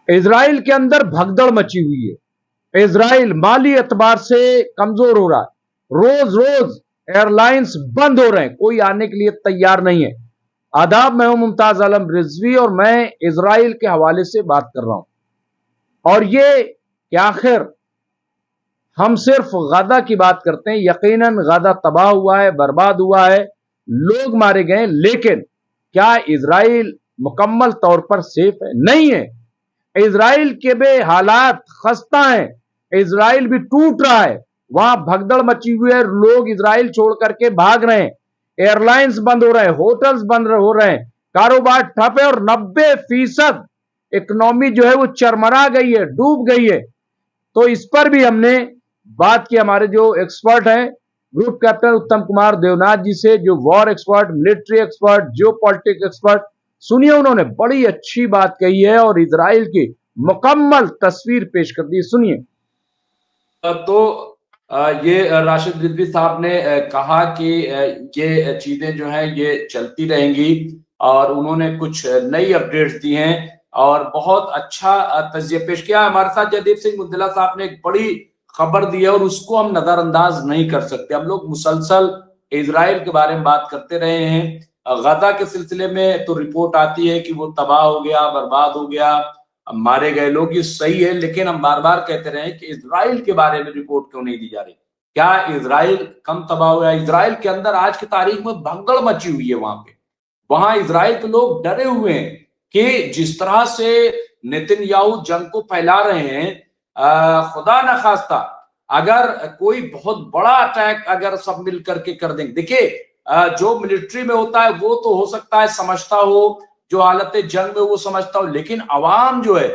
Israel के अंदर भगदड़ मची हुई है। इजराइल माली एतबार से कमजोर हो रहा है। रोज रोज एयरलाइंस बंद हो रहे हैं, कोई आने के लिए तैयार नहीं है। आदाब, मैं हूं मुमताज आलम रिजवी और मैं इजराइल के हवाले से बात कर रहा हूं। और ये कि आखिर हम सिर्फ गजा की बात करते हैं। यकीनन गजा तबाह हुआ है, बर्बाद हुआ है, लोग मारे गए, लेकिन क्या इजराइल मुकम्मल तौर पर सेफ है? नहीं है। इजराइल के भी हालात खस्ता हैं। इजराइल भी टूट रहा है। वहां भगदड़ मची हुई है, लोग इजराइल छोड़ करके भाग रहे हैं। एयरलाइंस बंद हो रहे हैं, होटल्स बंद हो रहे हैं, कारोबार ठप है और 90% इकोनॉमी जो है वो चरमरा गई है, डूब गई है। तो इस पर भी हमने बात की हमारे जो एक्सपर्ट हैं, ग्रुप कैप्टन उत्तम कुमार देवनाथ जी से, जो वॉर एक्सपर्ट, मिलिट्री एक्सपर्ट, जियो पॉलिटिक्स एक्सपर्ट। सुनिए, उन्होंने बड़ी अच्छी बात कही है और इजराइल की मुकम्मल तस्वीर पेश कर दी। सुनिए। तो ये राशिद रिजवी साहब ने कहा कि ये चीजें जो हैं ये चलती रहेंगी और उन्होंने कुछ नई अपडेट्स दी हैं और बहुत अच्छा तजिया पेश किया। हमारे साथ जयदीप सिंह मुद्दला साहब ने एक बड़ी खबर दी है और उसको हम नजरअंदाज नहीं कर सकते। हम लोग मुसलसल इजराइल के बारे में बात करते रहे हैं। गजा के सिलसिले में तो रिपोर्ट आती है कि वो तबाह हो गया, बर्बाद हो गया, मारे गए लोग, ये सही है, लेकिन हम बार बार कहते रहे कि इजराइल के बारे में रिपोर्ट क्यों नहीं दी जा रही? क्या इजराइल कम तबाह हुआ है? इजराइल के अंदर आज की तारीख में भगदड़ मची हुई है। वहां इजराइल के लोग डरे हुए हैं कि जिस तरह से नेतन्याहू जंग को फैला रहे हैं, खुदा न खास्ता अगर कोई बहुत बड़ा अटैक अगर सब मिल करके कर देंगे। देखिए, जो मिलिट्री में होता है वो तो हो सकता है समझता हो, जो हालत जंग में वो समझता हो, लेकिन अवाम जो है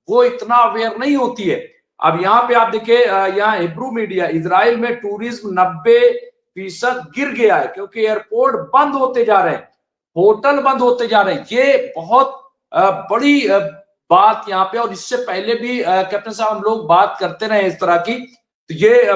वो इतना अवेयर नहीं होती है। अब यहाँ पे आप देखिए, यहाँ हिब्रू मीडिया, इजराइल में टूरिज्म 90% गिर गया है क्योंकि एयरपोर्ट बंद होते जा रहे हैं, होटल बंद होते जा रहे हैं। ये बहुत बड़ी बात यहाँ पे, और इससे पहले भी कैप्टन साहब हम लोग बात करते रहे इस तरह की, तो ये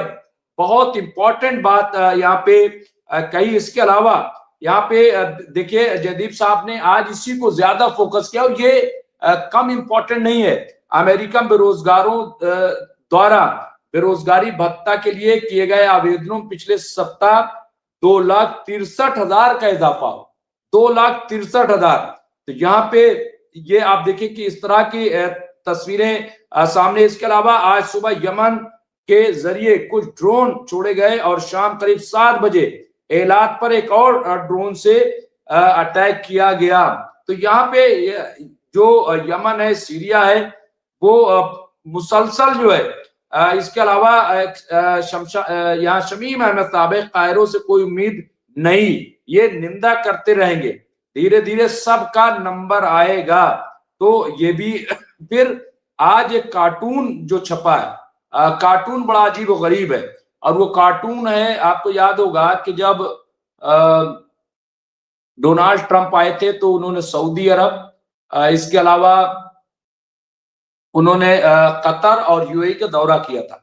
बहुत इंपॉर्टेंट बात यहाँ पे कही। इसके अलावा यहाँ पे देखिए, जयदीप साहब ने आज इसी को ज्यादा फोकस किया और ये कम इंपॉर्टेंट नहीं है। अमेरिकन बेरोजगारों द्वारा बेरोजगारी भत्ता के लिए किए गए आवेदनों पिछले सप्ताह 2,63,000 का इजाफा हो, 2,63,000। तो यहाँ पे ये आप देखिए कि इस तरह की तस्वीरें सामने। इसके अलावा आज सुबह यमन के जरिए कुछ ड्रोन छोड़े गए और शाम करीब 7 बजे एलात पर एक और ड्रोन से अटैक किया गया। तो यहाँ पे जो यमन है, सीरिया है, वो मुसलसल जो है। इसके अलावा यहाँ शमीम अहमद साहब, कायरो से कोई उम्मीद नहीं, ये निंदा करते रहेंगे, धीरे धीरे सबका नंबर आएगा। तो ये भी फिर आज एक कार्टून जो छपा है, कार्टून बड़ा अजीब व गरीब है, और वो कार्टून है, आपको याद होगा कि जब डोनाल्ड ट्रंप आए थे तो उन्होंने सऊदी अरब, इसके अलावा उन्होंने कतर और यूएई का दौरा किया था।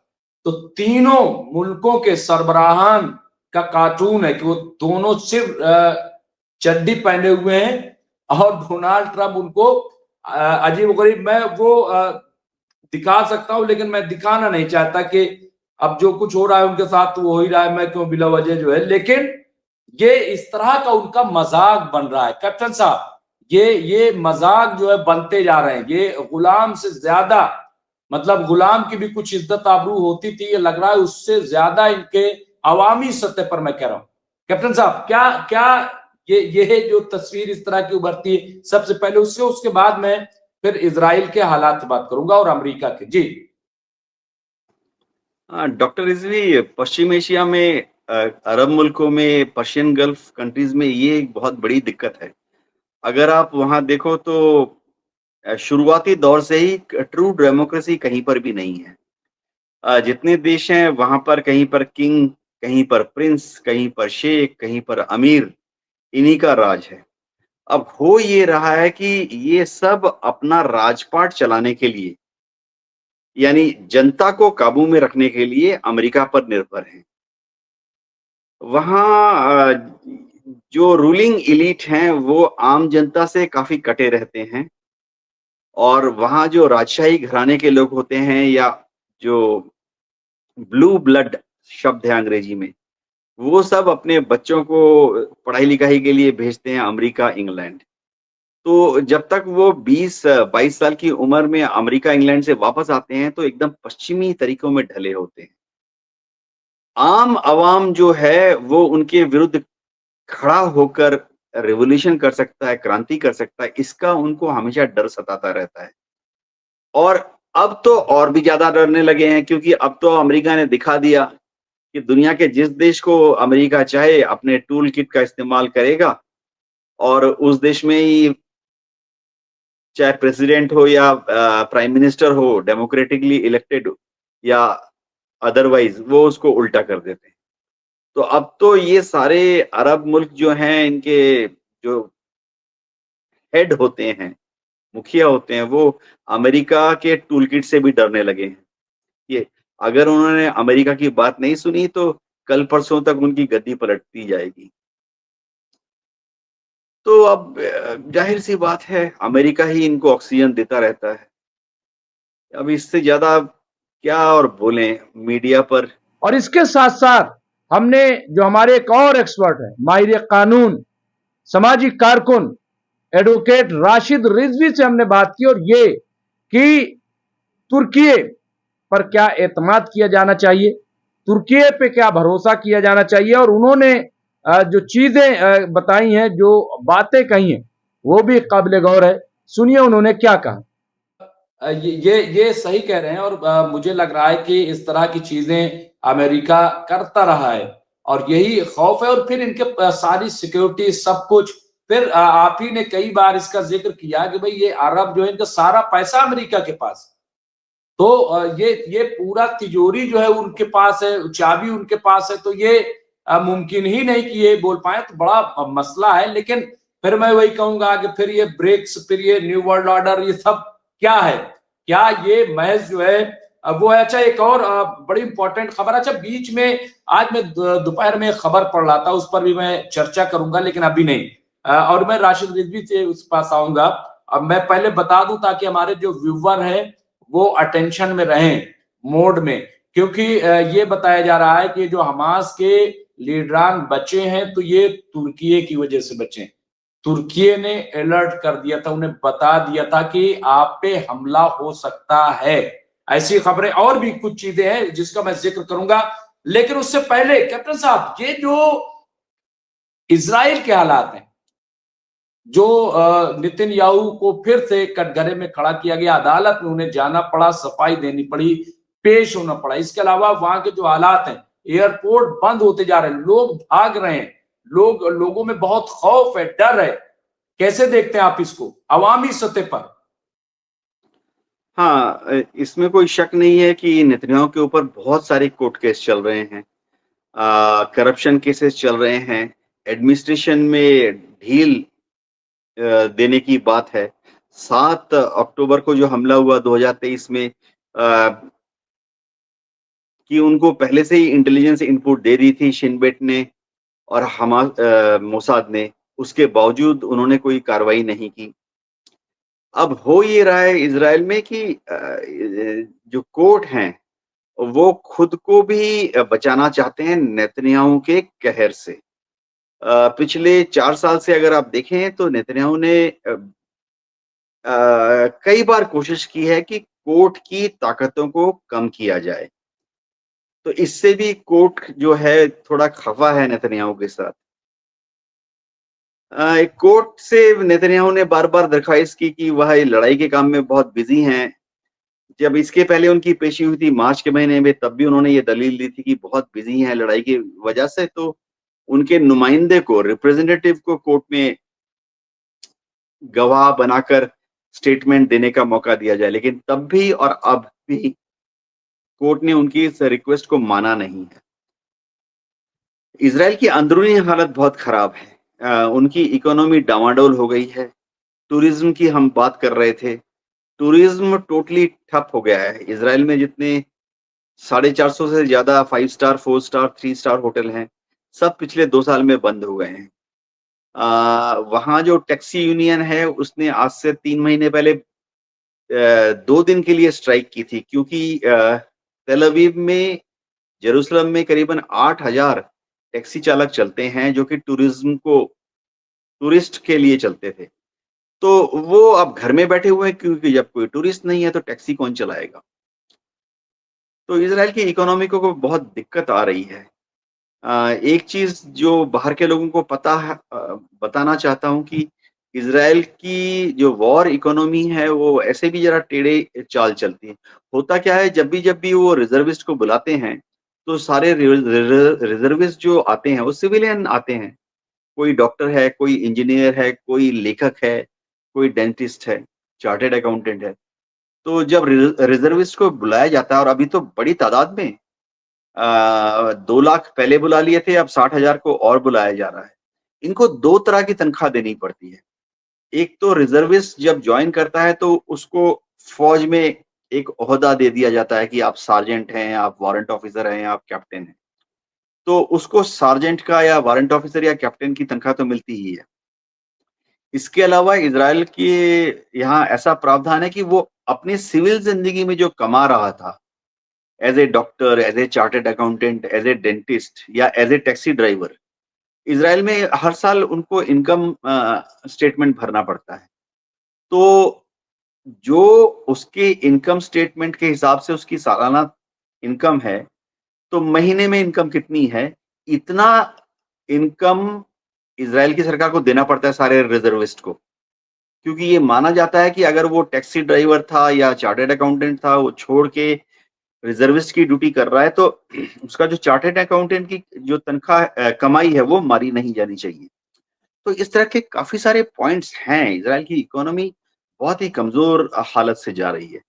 तो तीनों मुल्कों के सरबराहान का कार्टून है कि वो दोनों सिर्फ चड्डी पहने हुए हैं और डोनाल्ड ट्रंप उनको अजीब गरीब, मैं वो दिखा सकता हूं लेकिन मैं दिखाना नहीं चाहता कि अब जो कुछ हो रहा है उनके साथ तो वो हो ही रहा है, मैं क्यों बिला वजह जो है। लेकिन ये इस तरह का उनका मजाक बन रहा है कैप्टन साहब, ये मजाक जो है बनते जा रहे हैं। ये गुलाम से ज्यादा, मतलब गुलाम की भी कुछ इज्जत आबरू होती थी, ये लग रहा है उससे ज्यादा इनके अवामी सतह पर मैं कह रहा हूं। कैप्टन साहब, क्या क्या ये जो तस्वीर इस तरह की उभरती है, सबसे पहले उसके बाद मैं फिर इजराइल के हालात की बात करूंगा और अमेरिका के। जी डॉक्टर रिजवी, पश्चिम एशिया में अरब मुल्कों में, पर्शियन गल्फ कंट्रीज में ये एक बहुत बड़ी दिक्कत है। अगर आप वहां देखो तो शुरुआती दौर से ही ट्रू डेमोक्रेसी कहीं पर भी नहीं है। जितने देश हैं वहां पर कहीं पर किंग, कहीं पर प्रिंस, कहीं पर शेख, कहीं पर अमीर, इन्हीं का राज है। अब हो ये रहा है कि ये सब अपना राजपाट चलाने के लिए, यानी जनता को काबू में रखने के लिए अमेरिका पर निर्भर हैं। वहाँ जो रूलिंग एलीट हैं वो आम जनता से काफी कटे रहते हैं और वहाँ जो राजशाही घराने के लोग होते हैं या जो ब्लू ब्लड शब्द है अंग्रेजी में, वो सब अपने बच्चों को पढ़ाई-लिखाई के लिए भेजते हैं अमेरिका, इंग्लैंड। तो जब तक वो 20-22 साल की उम्र में अमेरिका, इंग्लैंड से वापस आते हैं, तो एकदम पश्चिमी तरीकों में ढले होते हैं। आम आवाम जो है, वो उनके विरुद्ध खड़ा होकर रिवॉल्यूशन कर सकता है, क्रांति कर सकता है, इसका उनको हमेशा डर सताता रहता है। और अब तो और भी ज़्यादा डरने लगे हैं क्योंकि अब तो अमेरिका ने दिखा दिया कि दुनिया के जिस देश को अमेरिका चाहे अपने टूल किट का इस्तेमाल करेगा और उस देश में ही चाहे प्रेसिडेंट हो या प्राइम मिनिस्टर हो, डेमोक्रेटिकली इलेक्टेड या अदरवाइज़ वो उसको उल्टा कर देते हैं। तो अब तो ये सारे अरब मुल्क जो हैं, इनके जो हेड होते हैं, मुखिया होते हैं, वो अमेरिका के टूल किट से भी डरने लगे हैं। ये अगर उन्होंने अमेरिका की बात नहीं सुनी तो कल परसों तक उनकी गद्दी पलटती जाएगी। तो अब ज़ाहिर-सी बात है अमेरिका ही इनको ऑक्सीजन देता रहता है। अब इससे ज़्यादा क्या और बोलें मीडिया पर। और इसके साथ साथ हमने जो हमारे एक और एक्सपर्ट है, माहिर कानून, सामाजिक कारकुन, एडवोकेट राशिद रिजवी से हमने बात की, और ये कि तुर्की पर क्या एतमाद किया जाना चाहिए, तुर्की पे क्या भरोसा किया जाना चाहिए, और उन्होंने जो चीजें बताई हैं, जो बातें कही हैं, वो भी काबिल गौर है। सुनिए उन्होंने क्या कहा। ये सही कह रहे हैं और मुझे लग रहा है कि इस तरह की चीजें अमेरिका करता रहा है और यही खौफ है और फिर इनके सारी सिक्योरिटी सब कुछ। फिर आप ही ने कई बार इसका जिक्र किया कि भाई ये अरब जो है इनका सारा पैसा अमेरिका के पास, तो ये पूरा तिजोरी जो है उनके पास है, चाबी उनके पास है, तो ये मुमकिन ही नहीं कि ये बोल पाए, तो बड़ा मसला है। लेकिन फिर मैं वही कहूंगा कि फिर ये ब्रिक्स, फिर ये न्यू वर्ल्ड ऑर्डर, ये सब क्या है? क्या ये महज जो है वो है? अच्छा, एक और बड़ी इंपॉर्टेंट खबर, अच्छा बीच में आज मैं दोपहर में खबर पढ़ रहा था, उस पर भी मैं चर्चा करूंगा लेकिन अभी नहीं। और मैं राशिद रिजवी से उस पास आऊंगा। अब मैं पहले बता दूं ताकि हमारे जो व्यूवर हैं वो अटेंशन में रहें, मोड में, क्योंकि ये बताया जा रहा है कि जो हमास के लीडरान बचे हैं तो ये तुर्की की वजह से बचे। तुर्की ने अलर्ट कर दिया था, उन्हें बता दिया था कि आप पे हमला हो सकता है। ऐसी खबरें और भी कुछ चीजें हैं जिसका मैं जिक्र करूंगा, लेकिन उससे पहले कैप्टन साहब, ये जो इजराइल के हालात हैं, जो नेतन्याहू को फिर से कटघरे में खड़ा किया गया, अदालत में उन्हें जाना पड़ा, सफाई देनी पड़ी, पेश होना पड़ा। इसके अलावा वहां के जो हालात हैं, एयरपोर्ट बंद होते जा रहे हैं, लोग भाग रहे हैं, लोगों में बहुत खौफ है, डर है। कैसे देखते हैं आप इसको अवामी सतह पर? हाँ, इसमें कोई शक नहीं है कि नेतन्याहू के ऊपर बहुत सारे कोर्ट केस चल रहे हैं, करप्शन केसेस चल रहे हैं, एडमिनिस्ट्रेशन में ढील देने की बात है। 7 अक्टूबर को जो हमला हुआ 2023 में, कि उनको पहले से ही इंटेलिजेंस इनपुट दे दी थी शिन बेट ने और मोसाद ने, उसके बावजूद उन्होंने कोई कार्रवाई नहीं की। अब हो ये रहा है इज़राइल में कि जो कोर्ट हैं, वो खुद को भी बचाना चाहते हैं नेतन्याहू के कहर से। पिछले 4 साल से अगर आप देखें तो नेतन्याहू ने कई बार कोशिश की है कि कोर्ट की ताकतों को कम किया जाए। तो इससे भी कोर्ट जो है थोड़ा खफ़ा है नेतन्याहू के साथ। कोर्ट से नेतन्याहू ने बार-बार दरख्वास्त की कि वह लड़ाई के काम में बहुत बिज़ी हैं। जब इसके पहले उनकी पेशी हुई थी मार्च के महीने में, तब भी उन्होंने ये दलील दी थी कि बहुत बिज़ी हैं लड़ाई की वजह से, तो उनके नुमाइंदे को, रिप्रेजेंटेटिव को कोर्ट में गवाह बनाकर स्टेटमेंट देने का मौका दिया जाए। लेकिन तब भी और अब भी कोर्ट ने उनकी इस रिक्वेस्ट को माना नहीं है। इज़राइल की अंदरूनी हालत बहुत खराब है। उनकी इकोनॉमी डामाडोल हो गई है। टूरिज़्म की हम बात कर रहे थे। टूरिज़्म टोटली ठप हो गया है। इज़राइल में जितने 450 से ज़्यादा 5 स्टार, 4 स्टार, 3 स्टार होटल हैं, सब पिछले 2 साल में बंद हो गए हैं। वहाँ जो टैक्सी यूनियन है, उसने आज से 3 महीने पहले 2 दिन के लिए स्ट्राइक की थी क्योंकि तेल अवीव में, जेरूसलम में करीबन 8,000 टैक्सी चालक चलते हैं जो कि टूरिस्ट के लिए चलते थे। तो वो अब घर में बैठे हुए हैं क्योंकि जब कोई टूरिस्ट नहीं है तो टैक्सी कौन चलाएगा? तो इज़राइल की इकोनॉमी को बहुत दिक्कत आ रही है। एक चीज़ जो बाहर के लोगों को पता है, बताना चाहता हूँ कि इज़राइल की जो वॉर इकोनॉमी है वो ऐसे भी ज़रा टेढ़े चाल चलती है। होता क्या है, जब भी वो रिज़र्विस्ट को बुलाते हैं, तो सारे रिज़र्विस्ट जो आते हैं वो सिविलियन आते हैं। कोई डॉक्टर है, कोई इंजीनियर है, कोई लेखक है, कोई डेंटिस्ट है, चार्टर्ड अकाउंटेंट है। तो जब रिज़र्विस्ट को बुलाया जाता है और अभी तो बड़ी तादाद में 2 लाख पहले बुला लिए थे, अब 60,000 को और बुलाया जा रहा है। इनको 2 तरह की तनख्वाह देनी पड़ती है। एक तो रिज़र्विस्ट जब जॉइन करता है तो उसको फ़ौज में एक ओहदा दे दिया जाता है कि आप सार्जेंट हैं, आप वारंट ऑफ़िसर हैं, आप कैप्टन हैं। तो उसको सार्जेंट का या वारंट ऑफ़िसर या कैप्टन की तनख्वाह तो मिलती ही है। इसके अलावा इज़राइल के यहाँ ऐसा प्रावधान है कि वो अपनी सिविल ज़िंदगी में जो कमा रहा था, as a doctor, as a chartered accountant, as a dentist या as a taxi driver, Israel में हर साल उनको इनकम स्टेटमेंट भरना पड़ता है। तो जो उसके इनकम स्टेटमेंट के हिसाब से उसकी सालाना इनकम है, तो महीने में इनकम कितनी है, इतना इनकम इज़राइल की सरकार को देना पड़ता है सारे रिज़र्विस्ट को। क्योंकि ये माना जाता है कि अगर वो टैक्सी ड्राइवर था या चार्टर्ड अकाउंटेंट था, वो छोड़ के रिज़र्विस्ट की ड्यूटी कर रहा है, तो उसका जो चार्टर्ड अकाउंटेंट की जो तनख्वाह कमाई है, वो मारी नहीं जानी चाहिए। तो इस तरह के काफ़ी सारे पॉइंट्स हैं, इज़राइल की इकोनॉमी बहुत ही कमज़ोर हालत से जा रही है।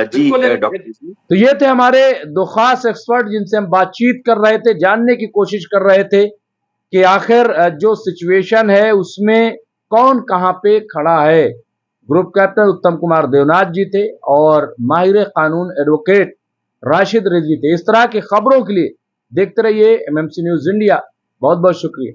जी बिल्कुल डॉक्टर जी। तो ये थे हमारे 2 खास एक्सपर्ट जिनसे हम बातचीत कर रहे थे, जानने की कोशिश कर रहे थे कि आखिर जो सिचुएशन है उसमें कौन कहां पे खड़ा है। ग्रुप कैप्टन उत्तम कुमार देवनाथ जी थे और माहिर कानून एडवोकेट राशिद रिजवी थे। इस तरह की खबरों के लिए देखते रहिए एमएमसी न्यूज इंडिया। बहुत बहुत शुक्रिया।